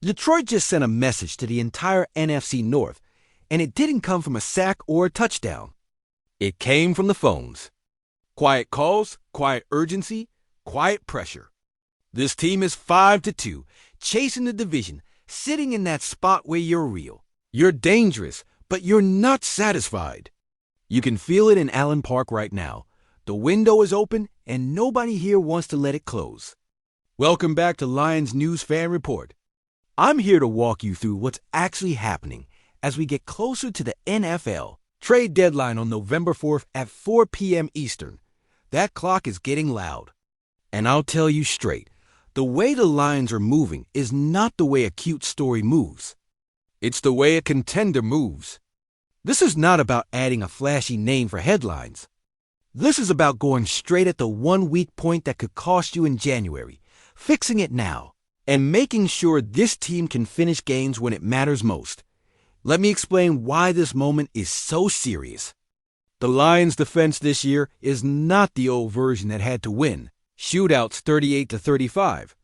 Detroit just sent a message to the entire NFC North, and it didn't come from a sack or a touchdown. It came from the phones. Quiet calls, quiet urgency, quiet pressure. This team is 5-2, chasing the division, sitting in that spot where you're real. You're dangerous, but you're not satisfied. You can feel it in Allen Park right now. The window is open, and nobody here wants to let it close. Welcome back to Lions News Fan Report. I'm here to walk you through what's actually happening as we get closer to the NFL trade deadline on November 4th at 4 p.m. Eastern. That clock is getting loud. And I'll tell you straight, the way the Lions are moving is not the way a cute story moves. It's the way a contender moves. This is not about adding a flashy name for headlines. This is about going straight at the one weak point that could cost you in January, fixing it now, and making sure this team can finish games when it matters most. Let me explain why this moment is so serious. The Lions' defense this year is not the old version that had to win shootouts 38-35.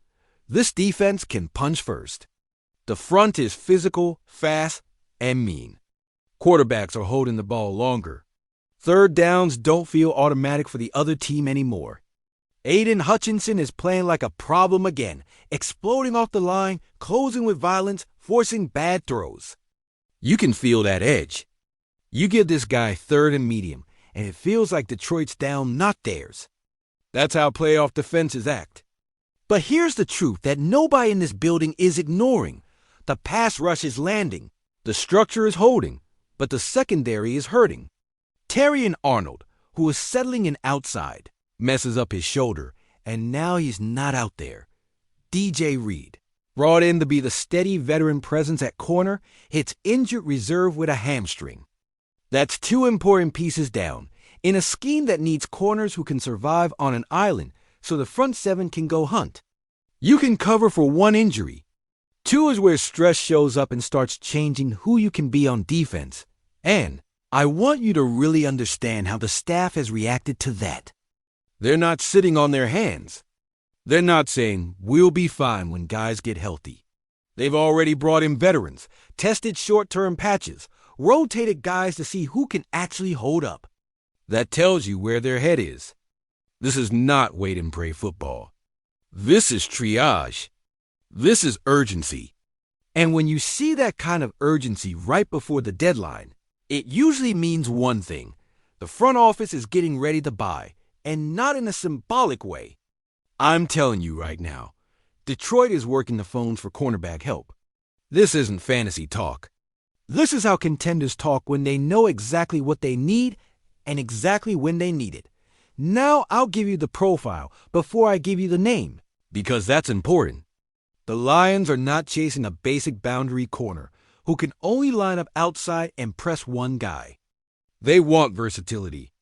This defense can punch first. The front is physical, fast, and mean. Quarterbacks are holding the ball longer. Third downs don't feel automatic for the other team anymore. Aiden Hutchinson is playing like a problem again, exploding off the line, closing with violence, forcing bad throws. You can feel that edge. You give this guy third and medium, and it feels like Detroit's down, not theirs. That's how playoff defenses act. But here's the truth that nobody in this building is ignoring. The pass rush is landing. The structure is holding, but the secondary is hurting. Terrion Arnold, who is settling in outside, messes up his shoulder, and now he's not out there. DJ Reed, brought in to be the steady veteran presence at corner, hits injured reserve with a hamstring. That's two important pieces down, in a scheme that needs corners who can survive on an island so the front seven can go hunt. You can cover for one injury. Two is where stress shows up and starts changing who you can be on defense. And I want you to really understand how the staff has reacted to that. They're not sitting on their hands. They're not saying, we'll be fine when guys get healthy. They've already brought in veterans, tested short-term patches, rotated guys to see who can actually hold up. That tells you where their head is. This is not wait and pray football. This is triage. This is urgency. And when you see that kind of urgency right before the deadline, it usually means one thing. The front office is getting ready to buy, and not in a symbolic way. I'm telling you right now, Detroit is working the phones for cornerback help. This isn't fantasy talk. This is how contenders talk when they know exactly what they need and exactly when they need it. Now I'll give you the profile before I give you the name, because that's important. The Lions are not chasing a basic boundary corner who can only line up outside and press one guy. They want versatility.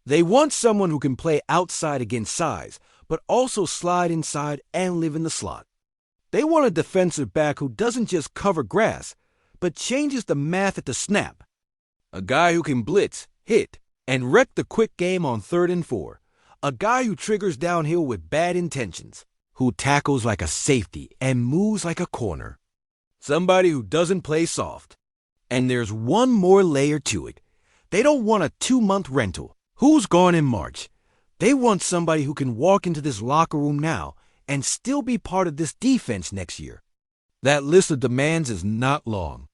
They want someone who can play outside against size, but also slide inside and live in the slot. They want a defensive back who doesn't just cover grass, but changes the math at the snap. A guy who can blitz, hit, and wreck the quick game on 3rd and 4. A guy who triggers downhill with bad intentions, who tackles like a safety and moves like a corner. Somebody who doesn't play soft. And there's one more layer to it. They don't want a 2-month rental who's gone in March. They want somebody who can walk into this locker room now and still be part of this defense next year. That list of demands is not long.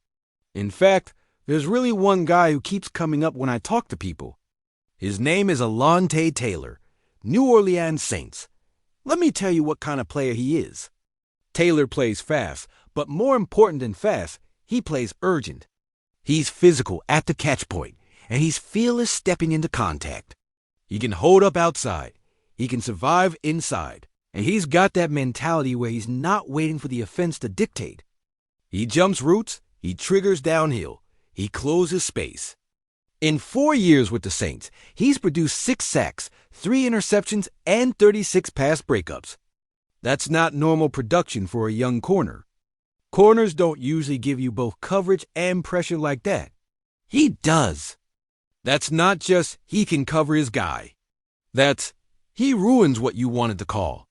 In fact, there's really one guy who keeps coming up when I talk to people. His name is Alante Taylor, New Orleans Saints. Let me tell you what kind of player he is. Taylor plays fast, but more important than fast, he plays urgent. He's physical at the catch point, and he's fearless stepping into contact. He can hold up outside, he can survive inside, and he's got that mentality where he's not waiting for the offense to dictate. He jumps routes, he triggers downhill, he closes space. In 4 years with the Saints, he's produced 6 sacks, 3 interceptions, and 36 pass breakups. That's not normal production for a young corner. Corners don't usually give you both coverage and pressure like that. He does. That's not just he can cover his guy. That's he ruins what you wanted to call.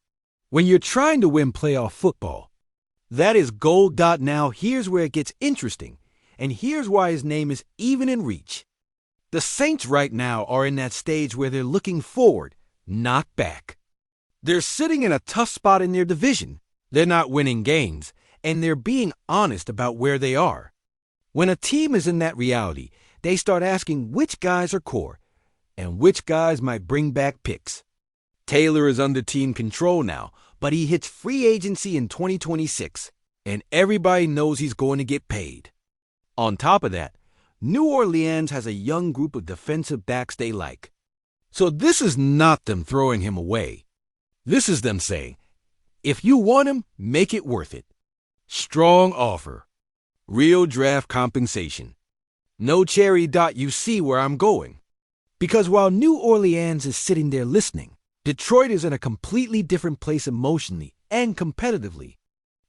When you're trying to win playoff football, That is gold. Now here's where it gets interesting, and here's why his name is even in reach. The Saints right now are in that stage where they're looking forward, not back. They're sitting in a tough spot in their division. They're not winning games, and they're being honest about where they are. When a team is in that reality, they start asking which guys are core and which guys might bring back picks. Taylor is under team control now, but he hits free agency in 2026, and everybody knows he's going to get paid. On top of that, New Orleans has a young group of defensive backs they like. So this is not them throwing him away. This is them saying, if you want him, make it worth it. Strong offer. Real draft compensation. No cherry. You see where I'm going. Because while New Orleans is sitting there listening, Detroit is in a completely different place emotionally and competitively.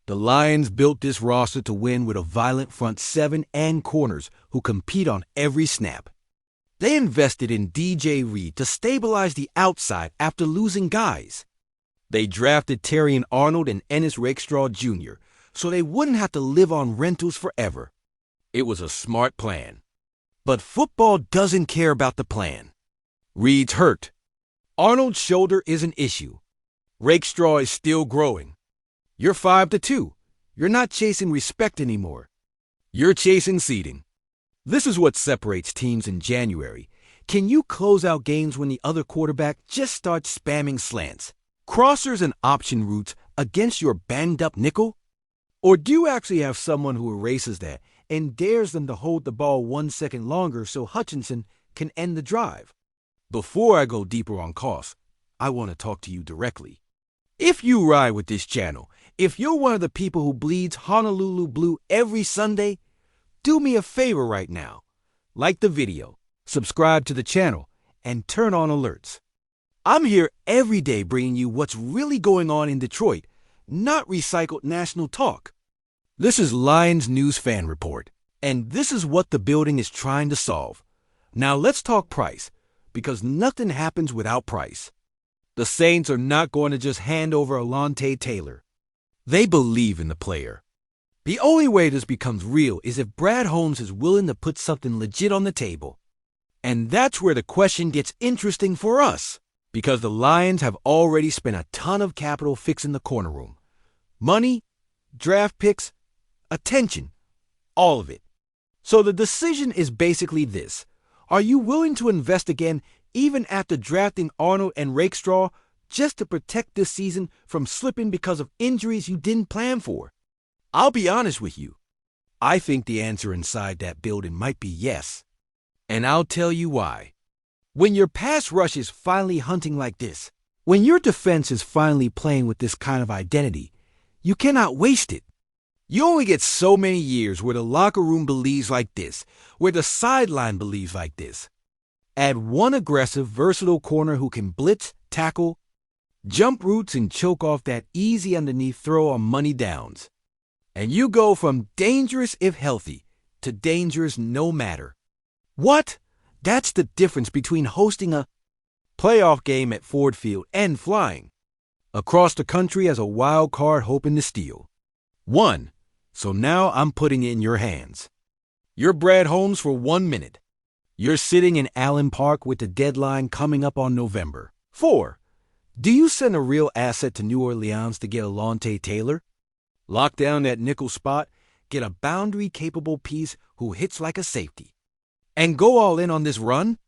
The Lions built this roster to win with a violent front seven and corners who compete on every snap. They invested in DJ Reed to stabilize the outside after losing guys. They drafted Terrion Arnold and Ennis Rakestraw Jr. so they wouldn't have to live on rentals forever. It was a smart plan. But football doesn't care about the plan. Reed's hurt. Arnold's shoulder is an issue. Rakestraw is still growing. You're 5-2. You're not chasing respect anymore. You're chasing seeding. This is what separates teams in January. Can you close out games when the other quarterback just starts spamming slants, crossers, and option routes against your banged-up nickel? Or do you actually have someone who erases that and dares them to hold the ball 1 second longer so Hutchinson can end the drive? Before I go deeper on costs, I want to talk to you directly. If you ride with this channel, if you're one of the people who bleeds Honolulu blue every Sunday, do me a favor right now. Like the video, subscribe to the channel, and turn on alerts. I'm here every day bringing you what's really going on in Detroit, not recycled national talk. This is Lions News Fan Report, and this is what the building is trying to solve. Now let's talk price, because nothing happens without price. The Saints are not going to just hand over Alante Taylor. They believe in the player. The only way this becomes real is if Brad Holmes is willing to put something legit on the table. And that's where the question gets interesting for us, because the Lions have already spent a ton of capital fixing the corner room. Money, draft picks, attention, all of it. So the decision is basically this. Are you willing to invest again even after drafting Arnold and Rakestraw just to protect this season from slipping because of injuries you didn't plan for? I'll be honest with you. I think the answer inside that building might be yes. And I'll tell you why. When your pass rush is finally hunting like this, when your defense is finally playing with this kind of identity, you cannot waste it. You only get so many years where the locker room believes like this, where the sideline believes like this. Add one aggressive, versatile corner who can blitz, tackle, jump routes, and choke off that easy underneath throw on money downs. And you go from dangerous if healthy to dangerous no matter. What? That's the difference between hosting a playoff game at Ford Field and flying across the country as a wild card hoping to steal. One. So now I'm putting it in your hands. You're Brad Holmes for 1 minute. You're sitting in Allen Park with the deadline coming up on November. 4. Do you send a real asset to New Orleans to get Alante Taylor? Lock down that nickel spot, get a boundary-capable piece who hits like a safety, and go all in on this run?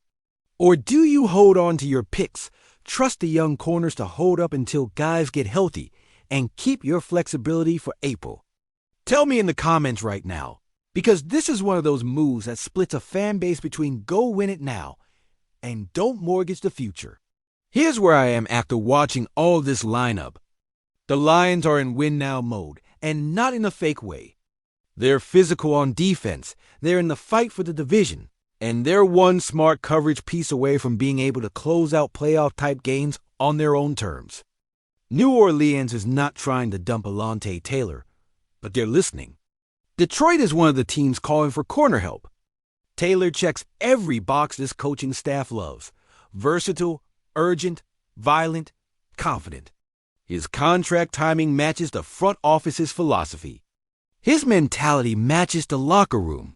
Or do you hold on to your picks, trust the young corners to hold up until guys get healthy, and keep your flexibility for April? Tell me in the comments right now, because this is one of those moves that splits a fan base between go win it now and don't mortgage the future. Here's where I am after watching all this lineup. The Lions are in win now mode, and not in a fake way. They're physical on defense, they're in the fight for the division, and they're one smart coverage piece away from being able to close out playoff-type games on their own terms. New Orleans is not trying to dump Alante Taylor, but they're listening. Detroit is one of the teams calling for corner help. Taylor checks every box this coaching staff loves. Versatile, urgent, violent, confident. His contract timing matches the front office's philosophy. His mentality matches the locker room.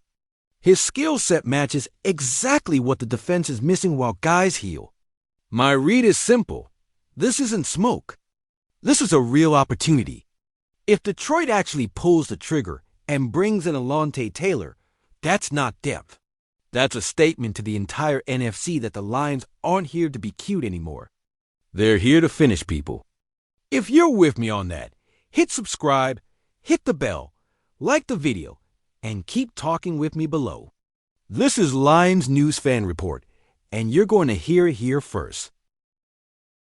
His skill set matches exactly what the defense is missing while guys heal. My read is simple. This isn't smoke. This is a real opportunity. If Detroit actually pulls the trigger and brings in Alante Taylor, that's not depth. That's a statement to the entire NFC that the Lions aren't here to be cute anymore. They're here to finish people. If you're with me on that, hit subscribe, hit the bell, like the video, and keep talking with me below. This is Lions News Fan Report, and you're going to hear it here first.